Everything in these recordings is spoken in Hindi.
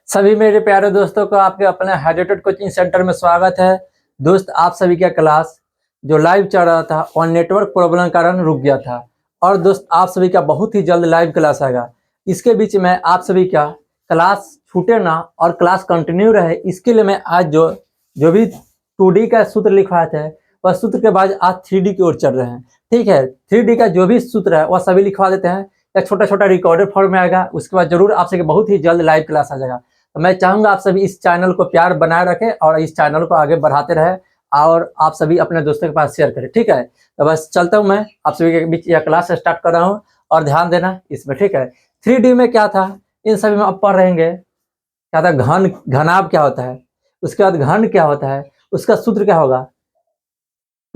सभी मेरे प्यारे दोस्तों को आपके अपने हाइड्रेटेड कोचिंग सेंटर में स्वागत है। दोस्त, आप सभी का क्लास जो लाइव चल रहा था और नेटवर्क प्रॉब्लम के कारण रुक गया था, और दोस्त आप सभी का बहुत ही जल्द लाइव क्लास आएगा। इसके बीच में आप सभी का क्लास छूटे ना और क्लास कंटिन्यू रहे, इसके लिए मैं आज जो भी 2D का सूत्र लिखवाए थे वह सूत्र के बाद आज 3D की ओर चल रहे हैं। ठीक है, 3D का जो भी सूत्र है वह सभी लिखवा देते हैं, या छोटा छोटा रिकॉर्डेड फॉर्म में आएगा। उसके बाद जरूर आप सभी बहुत ही जल्द लाइव क्लास आ जाएगा। तो मैं चाहूंगा आप सभी इस चैनल को प्यार बनाए रखें और इस चैनल को आगे बढ़ाते रहे, और आप सभी अपने दोस्तों के पास शेयर करें। ठीक है, तो बस चलता हूँ, मैं आप सभी के बीच यह क्लास स्टार्ट कर रहा हूँ और ध्यान देना इसमें। ठीक है, 3D में क्या था इन सभी में अब पढ़ रहेंगे। क्या था? घनाभ क्या होता है, उसके बाद घन क्या होता है, उसका सूत्र क्या होगा।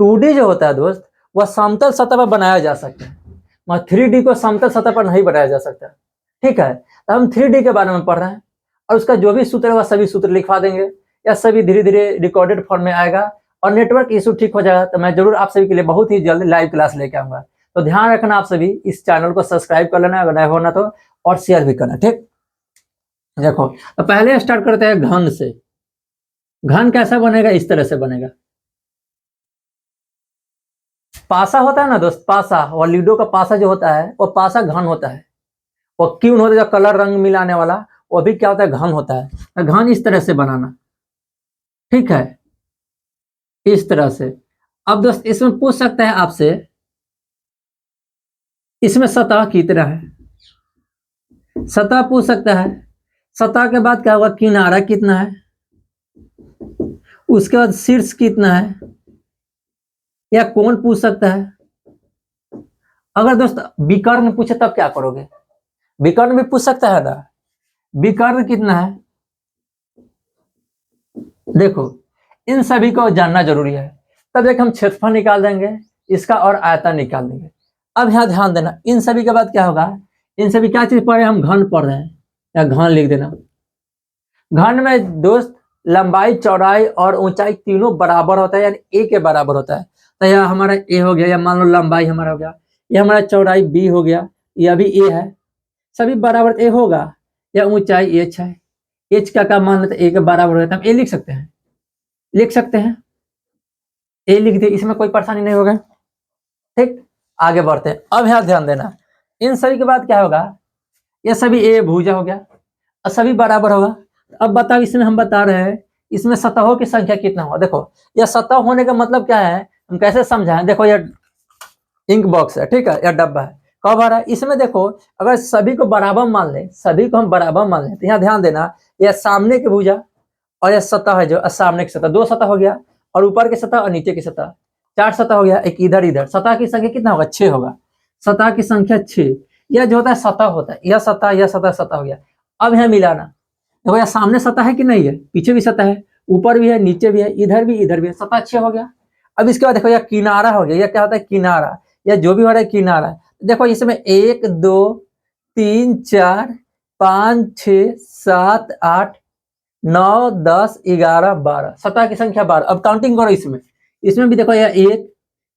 2D जो होता है दोस्त वह समतल सतह पर बनाया जा सकता है, मगर 3D को समतल सतह पर नहीं बनाया जा सकता। ठीक है, तो हम 3D के बारे में पढ़ रहे हैं और उसका जो भी सूत्र है वह सभी सूत्र लिखवा देंगे, या सभी धीरे धीरे रिकॉर्डेड फॉर्म में आएगा और नेटवर्क इशू ठीक हो जाएगा तो मैं जरूर आप सभी के लिए बहुत ही जल्द लाइव क्लास लेके आऊंगा। तो ध्यान रखना, आप सभी इस चैनल को सब्सक्राइब कर लेना अगर नया होना तो, और शेयर भी करना। ठीक, देखो तो पहले स्टार्ट करते हैं घन से। घन कैसा बनेगा? इस तरह से बनेगा। पासा होता है ना दोस्त, पासा, और लीडो का पासा जो होता है वो पासा घन होता है। वो क्यों होता है? जो कलर रंग मिलाने वाला वो भी क्या होता है? घन होता है। घन इस तरह से बनाना, ठीक है, इस तरह से। अब दोस्त इसमें पूछ सकता है आपसे, इसमें सतह कितना है, सतह पूछ सकता है। सतह के बाद क्या होगा? किनारा कितना है, उसके बाद शीर्ष कितना है, या कोण पूछ सकता है। अगर दोस्त विकर्ण पूछे तब क्या करोगे? विकर्ण भी पूछ सकता है ना, विकर्ण कितना है। देखो इन सभी को जानना जरूरी है, तब एक हम क्षेत्रफल निकाल देंगे इसका और आयतन निकाल देंगे। अब यहाँ ध्यान देना, इन सभी के बाद क्या होगा? इन सभी क्या चीज पढ़ रहे हैं हम? घन पढ़ रहे हैं, या घन लिख देना। घन में दोस्त लंबाई, चौड़ाई और ऊंचाई तीनों बराबर होता है, यानी ए के बराबर होता है। तो यह हमारा ए हो गया, या मान लो लंबाई हमारा हो गया, यह हमारा चौड़ाई बी हो गया, यह भी ए है, सभी बराबर ए होगा। या ऊंचाई एच है, एच का मान लेते ए के बराबर होता है, हम ए लिख सकते हैं, लिख सकते हैं, ए लिख दिए, इसमें कोई परेशानी नहीं होगा। ठीक, आगे बढ़ते हैं। अब यहाँ ध्यान देना, इन सभी के बाद क्या होगा? ये सभी ए भुजा हो गया और सभी बराबर होगा। अब बताओ, इसमें हम बता रहे हैं इसमें सतहों की संख्या कितना होगा। देखो यह सतह होने का मतलब क्या है, हम कैसे समझाएं। देखो यह इंक बॉक्स है, ठीक है, यह डब्बा है, कब आ रहा है इसमें। देखो अगर सभी को बराबर मान ले, सभी को हम बराबर मान ले, तो यहाँ ध्यान देना, यह सामने की भुजा और यह सतह है जो सामने की सतह, दो सतह हो गया, और ऊपर की सतह और नीचे की सतह, चार सतह हो गया, एक इधर इधर। सतह की संख्या कितना होगा? 6 होगा, सतह की संख्या 6। यह जो होता है सतह होता है, यह सतह, यह सतह, सतह हो गया। अब यहाँ मिलाना, देखो यह सामने सतह है कि नहीं है, पीछे भी सतह है, ऊपर भी है, नीचे भी है, इधर भी इधर भी है, सतह 6 हो गया। अब इसके बाद देखो यह किनारा हो गया, यह क्या होता है? किनारा, या जो भी हो रहा है किनारा। देखो इसमें 1 2 3 4 5 6 7 8 9 10 11 12, सतह की संख्या 12। अब काउंटिंग करो इसमें, इसमें भी देखो यह 1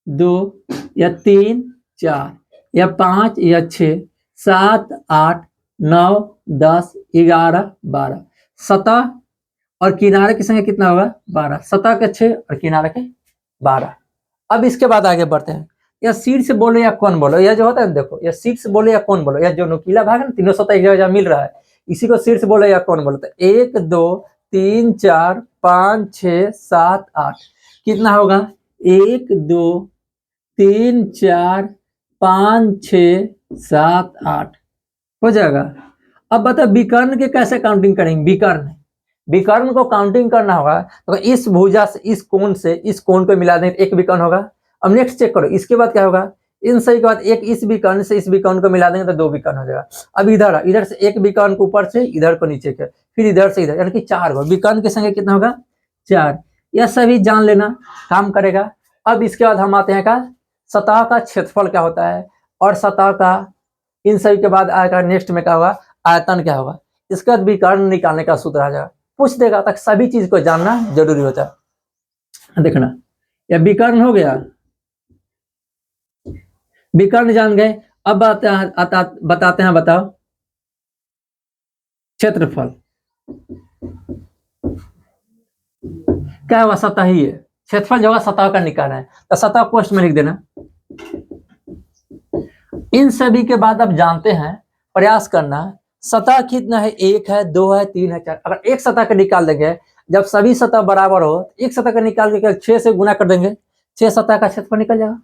2 या 3 4 या 5 या 6 7 8 9 10 11 12, सतह और किनारे की संख्या कितना होगा? 12, सतह के 6 और किनारे के 12। अब इसके बाद आगे बढ़ते हैं, या शीर्ष बोलो या कोण बोलो, यह जो होता है देखो, यह शीर्ष बोलो या कोण बोलो, यह जो नुकीला भाग है ना, तीनों सतह एक जगह मिल रहा है, इसी को शीर्ष बोलो या कोण बोलो। तो 1 2 3 4 5 6 7 8, कितना होगा? 1 2 3 4 5 6 7 8 हो जाएगा। अब बताओ विकर्ण के कैसे काउंटिंग करेंगे? विकर्ण को काउंटिंग करना होगा तो इस भुजा से इस कोण से इस कोण को मिला दें, एक विकर्ण होगा। अब नेक्स्ट चेक करो, इसके बाद क्या होगा? इन सही के बाद एक इस विकर्ण से इस विकर्ण को मिला देंगे तो 2 विकर्ण हो जाएगा। अब इधर से एक विकर्ण को ऊपर से इधर को नीचे के, फिर इधर से इधर, यानी कि 4 होगा। विकर्ण की संख्या कितना होगा? 4। यह सभी जान लेना, काम करेगा। अब इसके बाद हम आते हैं का सतह का क्षेत्रफल क्या होता है, और सतह का इन सभी के बाद आएगा नेक्स्ट में क्या होगा? आयतन क्या होगा। इसके बाद विकर्ण निकालने का सूत्र आ जाएगा, पूछ देगा, तक सभी चीज को जानना जरूरी होता है। देखना, यह विकर्ण हो गया, विकर्ण जान गए। अब बताते हैं, बताओ क्षेत्रफल क्या हुआ, सतह ही है। क्षेत्रफल जो होगा सतह का निकालना है, तो सतह कोष्ठ में लिख देना। इन सभी के बाद अब जानते हैं, प्रयास करना, सतह कितना है, 1 है, 2 है, 3 है, 4। अगर एक सतह का निकाल देंगे, जब सभी सतह बराबर हो, एक सतह का निकाल के 6 से गुना कर देंगे, 6 सतह का क्षेत्रफल निकल जाएगा।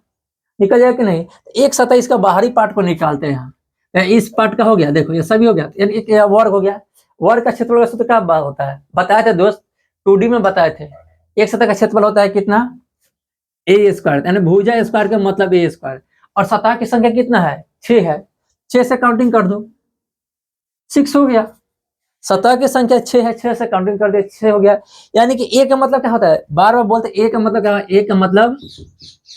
निकल जाएगा कि नहीं? एक सतह इसका बाहरी पार्ट को निकालते हैं यहाँ, इस पार्ट का हो गया, देखो ये सभी हो गया, एक वर्ग हो गया। वर्ग का क्षेत्रफल का सूत्र क्या होता है, बताए थे दोस्त, 2D में बताए थे। एक सतह का क्षेत्रफल होता है कितना, a², यानी भुजा स्क्वायर का मतलब a²। और सतह की संख्या कितना है, 6 है। 6 से काउंटिंग कर दो, 6 हो गया। सतह की संख्या 6 है, 6 से काउंटिंग कर दे, 6 हो गया। यानी कि a का मतलब क्या होता है, बार बार बोलते a का मतलब क्या है, a का मतलब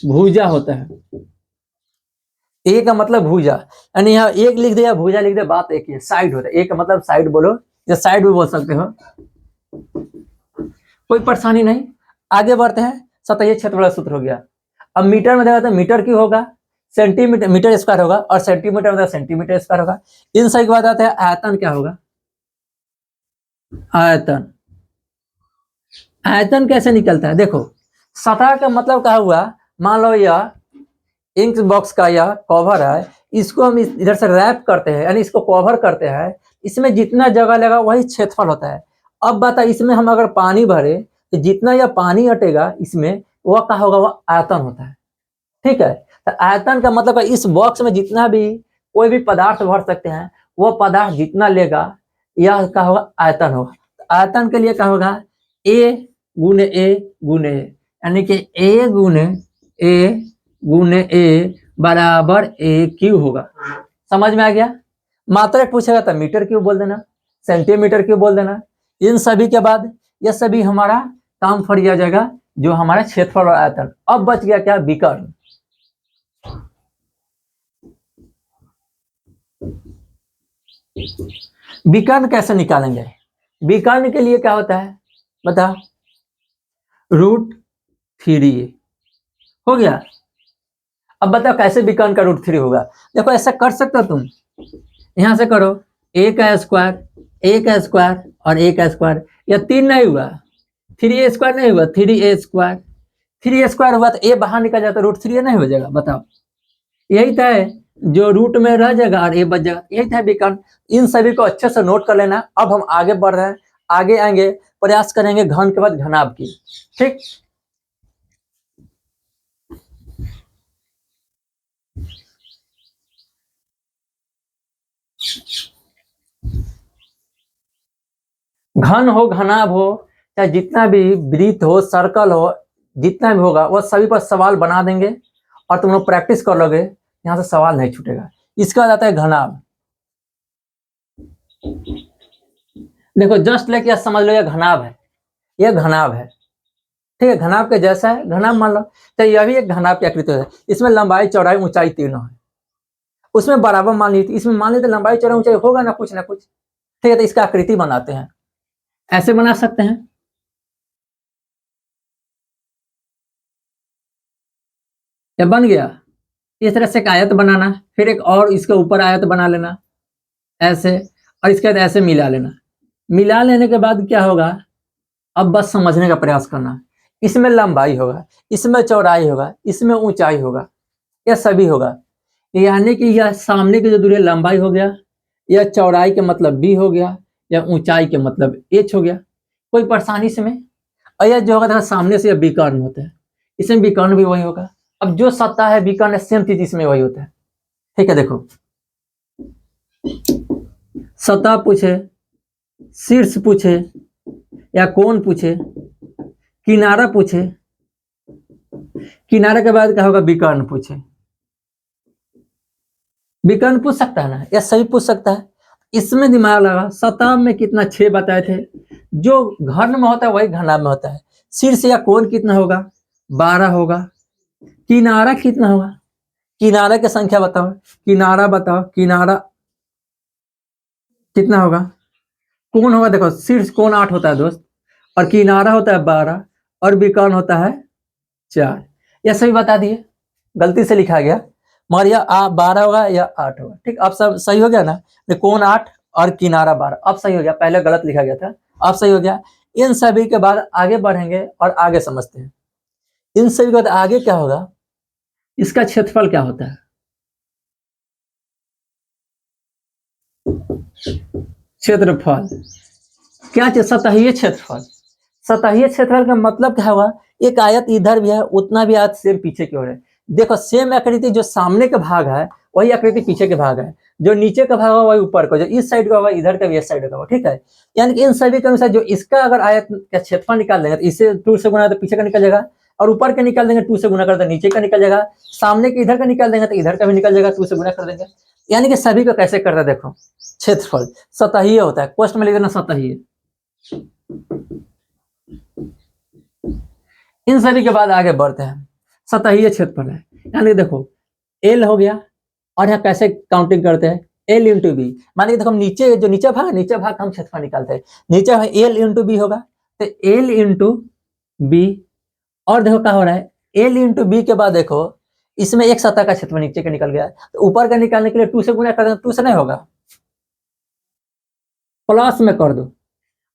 भुजा होता है। a का मतलब भुजा, यानी यहाँ एक लिख दिया, भुजा लिख दिया, बात एक ही है, साइड होता है। a का मतलब साइड बोलो, या साइड भी बोल सकते हो, कोई परेशानी नहीं। आगे बढ़ते हैं, सतह क्षेत्रफल सूत्र हो गया। अब मीटर में देखा तो मीटर क्यों होगा, सेंटीमीटर, मीटर स्क्वायर होगा, और सेंटीमीटर मतलब सेंटीमीटर स्क्वायर होगा। इन सभी के बाद आते हैं आयतन क्या होगा, आयतन। आयतन कैसे निकलता है, देखो सतह का मतलब क्या हुआ, मान लो यह इंक बॉक्स का यह कवर है, इसको हम इधर से रैप करते हैं, यानी इसको कवर करते हैं, इसमें जितना जगह लगा वही क्षेत्रफल होता है। अब बता, इसमें हम अगर पानी भरे तो जितना यह पानी हटेगा इसमें, वह क्या होगा, वह आयतन होता है। ठीक है, तो आयतन का मतलब इस बॉक्स में जितना भी कोई भी पदार्थ भर सकते हैं, वह पदार्थ जितना लेगा, यह क्या होगा, आयतन होगा। तो आयतन के लिए क्या होगा, ए गुने ए गुने ए, यानी कि ए गुने ए बराबर ए क्यू होगा। समझ में आ गया? मात्रा पूछेगा तो मीटर क्यों बोल देना, सेंटीमीटर क्यों बोल देना। इन सभी के बाद यह सभी हमारा काम फट जाएगा, जो हमारा क्षेत्रफल और आयतन। अब बच गया क्या, विकर्ण। विकर्ण कैसे निकालेंगे, विकर्ण के लिए क्या होता है बता, √3a हो गया। अब बताओ कैसे विकर्ण का √3 होगा। देखो ऐसा कर सकते हो तुम, यहां से करो, a का स्क्वायर, a का स्क्वायर और a का स्क्वायर, या 3 नहीं हुआ, 3a² नहीं हुआ, 3a², 3a² हुआ तो a बाहर निकल जाता, √3a नहीं हो जाएगा। बताओ, यही था जो रूट में रह जाएगा और a बच जाएगा, यही था विकर्ण। इन सभी को अच्छे से नोट कर लेना। अब हम आगे बढ़ रहे हैं, आगे आएंगे, प्रयास करेंगे घन के बाद घनाभ की। ठीक, घन हो घनाभ हो, चाहे जितना भी वृत्त हो, सर्कल हो, जितना भी होगा वह सभी पर सवाल बना देंगे, और तुम लोग प्रैक्टिस कर लोगे, यहाँ से सवाल नहीं छूटेगा। इसका आता है घनाभ। देखो जस्ट लेके समझ लो, यह घनाभ है, यह घनाभ है। ठीक है, घनाभ के जैसा है, घनाभ मान लो, तो यह भी एक घनाभ की आकृति है। इसमें लंबाई चौड़ाई ऊंचाई तीनों है, उसमें बराबर मान ली थी, इसमें मान ली तो लंबाई चौड़ाई ऊंचाई होगा ना कुछ ना कुछ। ठीक है, तो इसका आकृति बनाते हैं, ऐसे बना सकते हैं। या बन गया, इस तरह से एक आयत बनाना, फिर एक और इसके ऊपर आयत बना लेना ऐसे, और इसके बाद ऐसे मिला लेना। मिला लेने के बाद क्या होगा, अब बस समझने का प्रयास करना। इसमें लंबाई होगा, इसमें चौड़ाई होगा, इसमें ऊंचाई होगा, यह सभी होगा। यानी कि यह सामने की जो दूरी लंबाई हो गया, यह चौड़ाई के मतलब b हो गया, या ऊंचाई के मतलब h हो गया। कोई परेशानी इसमें? और यह जो होगा देखो सामने से यह विकर्ण होता है, इसमें विकर्ण भी वही होगा। अब जो सतह है विकर्ण, सेम चीज इसमें वही होता है। ठीक है, देखो सतह पूछे, शीर्ष पूछे, या कोण पूछे, किनारा पूछे, किनारे के बाद क्या होगा, विकर्ण पूछे। विकर्ण पूछ सकता है ना, या सही पूछ सकता है। इसमें दिमाग लगा, सतह में कितना 6 बताए थे, जो घन में होता है वही घनाभ में होता है। शीर्ष या कोण कितना होगा, 12 होगा। किनारा कितना होगा, किनारा की संख्या बताओ, किनारा बताओ, किनारा कितना होगा। कोण होगा, देखो शीर्ष कोण 8 होता है दोस्त, और किनारा होता है 12, और विकर्ण होता है 4। यह सभी बता दिए, गलती से लिखा गया, मगर यह 12 होगा या 8 होगा। ठीक, अब सब सही हो गया ना, कोण 8 और किनारा 12, अब सही हो गया, पहले गलत लिखा गया था, अब सही हो गया। इन सभी के बाद आगे बढ़ेंगे और आगे समझते हैं। इन सभी के बाद आगे क्या होगा, इसका क्षेत्रफल क्या होता है? क्षेत्रफल क्या चीज? सतहीय क्षेत्रफल। सतहीय क्षेत्रफल का मतलब क्या हुआ, एक आयत इधर भी है, उतना भी आयत सेम पीछे की ओर है। देखो सेम आकृति जो सामने का भाग है वही आकृति पीछे के भाग है, जो नीचे का भाग होगा वही ऊपर का, जो इस साइड का होगा इधर का भी इस साइड का होगा। ठीक है, यानी कि इन सभी के अनुसार जो इसका अगर आयत का क्षेत्रफल निकाल देंगे तो इसे 2 से गुना तो पीछे का निकल जाएगा, और ऊपर का निकाल देंगे 2 से गुना कर तो नीचे का निकल जाएगा, सामने के इधर का निकाल देंगे तो इधर का भी निकल जाएगा, 2 से गुना कर देंगे। यानी कि सभी को कैसे करता है, देखो क्षेत्रफल सतहीय होता है, क्वेश्चन में लिख देना सतहीय। इन सभी के बाद आगे बढ़ते हैं, सतहीय क्षेत्रफल है, यानी देखो एल हो गया, और यहाँ कैसे काउंटिंग करते हैं, एल इंटू बी। मान लीजिए देखो हम नीचे जो नीचे भाग हम क्षेत्रफल निकालते हैं, नीचे एल इंटू बी होगा, तो एल इंटू बी, और देखो क्या हो रहा है, एल इंटू बी के बाद देखो इसमें एक सतह का क्षेत्रफल नीचे का निकल गया, तो ऊपर का निकालने के लिए 2 से गुना कर दो, 2 से नहीं होगा, प्लस में कर दो।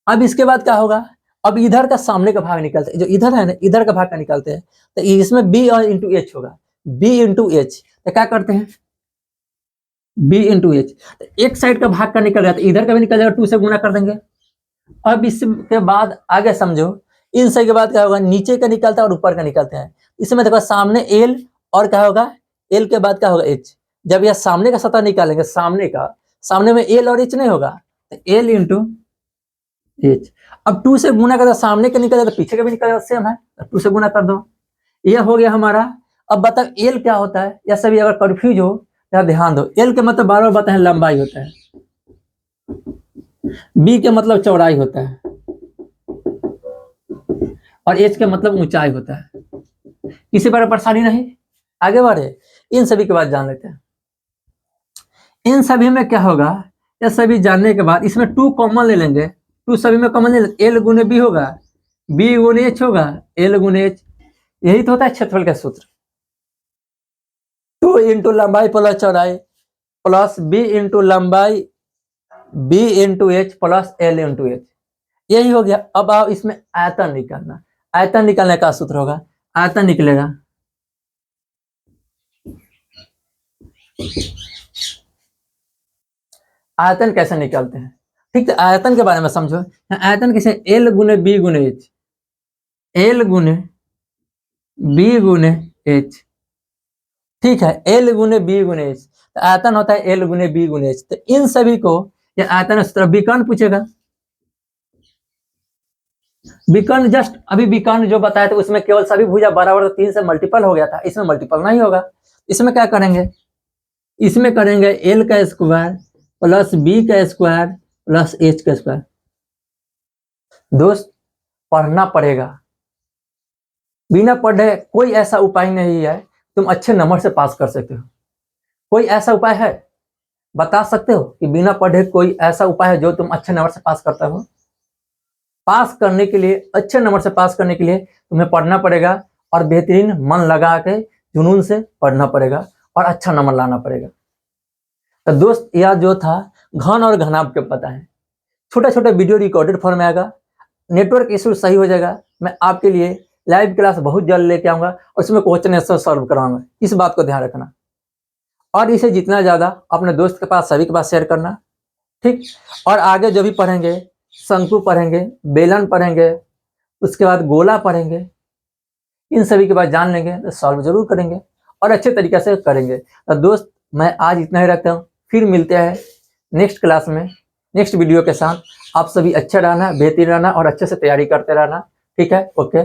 अब इसके बाद क्या होगा, अब इधर का सामने का भाग निकालते हैं, जो इधर है ना इधर का भाग का निकालते हैं, तो इसमें बी और इंटू एच होगा, बी इंटू एच, तो क्या करते हैं बी इंटू एच, तो एक साइड का भाग का निकल गया तो इधर का भी निकल जाएगा, 2 से गुना कर देंगे। अब इसके बाद आगे समझो, इन सही के बाद क्या होगा, नीचे का निकलता है और ऊपर का निकलते हैं। इसमें देखो सामने एल और क्या होगा, एल के बाद क्या होगा एच। जब यह सामने का सतह निकालेंगे, सामने में एल और एच नहीं होगा, तो एल इंटू एच। अब 2 से गुना कर दो, सामने का निकल जाए तो पीछे का भी निकल जाए, सेम है, 2 से गुना कर दो, यह हो गया हमारा। अब बताओ एल क्या होता है, या सभी अगर कंफ्यूज हो तो ध्यान दो, एल के मतलब बार बार बताएं लंबाई होता है, बी के मतलब चौड़ाई होता है, और एच के मतलब ऊंचाई होता है। किसी पर परेशानी नहीं, आगे बढ़े। इन सभी के बाद जान लेते हैं, इन सभी में क्या होगा, यह सभी जानने के बाद इसमें 2 कॉमन ले लेंगे, 2 सभी में कॉमन ले लेंगे, एल गुने बी होगा, बी गुने एच होगा, एल गुने एच, यही तो होता है क्षेत्रफल का सूत्र। 2 इंटू लंबाई प्लस चौड़ाई प्लस बी इंटू लंबाई B into H plus L into H, यही हो गया। अब आओ इसमें आयतन निकालना, आयतन निकालने का सूत्र होगा, आयतन निकलेगा आयतन कैसे निकालते हैं, ठीक है, आयतन के बारे में समझो। आयतन कैसे, एल गुने बी गुने एच, एल गुने बी गुने एच, ठीक है, एल गुने बी गुने एच, तो आयतन होता है एल गुने बी गुने एच। तो इन सभी को ये आयतन सूत्र विकर्ण पूछेगा, विकर्ण जस्ट अभी विकर्ण जो बताया था उसमें केवल सभी भुजा बराबर 3 से मल्टीपल हो गया था, इसमें मल्टीपल नहीं होगा। इसमें क्या करेंगे, इसमें करेंगे एल का स्क्वायर प्लस बी का स्क्वायर प्लस एच का स्क्वायर। दोस्त पढ़ना पड़ेगा, बिना पढ़े कोई ऐसा उपाय नहीं है तुम अच्छे नंबर से पास कर सकते हो। कोई ऐसा उपाय है, बता सकते हो कि बिना पढ़े कोई ऐसा उपाय है जो तुम अच्छे नंबर से पास करता हो? पास करने के लिए, अच्छे नंबर से पास करने के लिए तुम्हें पढ़ना पड़ेगा, और बेहतरीन मन लगा के जुनून से पढ़ना पड़ेगा, और अच्छा नंबर लाना पड़ेगा। तो दोस्त यह जो था घन और घनाभ के पता है, छोटे छोटे वीडियो रिकॉर्डेड फॉर्म में आएगा, नेटवर्क इशू सही हो जाएगा, मैं आपके लिए लाइव क्लास बहुत जल्द लेके आऊंगा, और उसमें क्वेश्चन आंसर सॉल्व कराऊंगा, इस बात को ध्यान रखना। और इसे जितना ज़्यादा अपने दोस्त के पास, सभी के पास शेयर करना, ठीक। और आगे जो भी पढ़ेंगे, शंकु पढ़ेंगे, बेलन पढ़ेंगे, उसके बाद गोला पढ़ेंगे, इन सभी के बाद जान लेंगे तो सॉल्व जरूर करेंगे और अच्छे तरीके से करेंगे। तो दोस्त मैं आज इतना ही रखता हूँ, फिर मिलते हैं नेक्स्ट क्लास में नेक्स्ट वीडियो के साथ। आप सभी अच्छा रहना, बेहतरीन रहना और अच्छे से तैयारी करते रहना, ठीक है, ओके।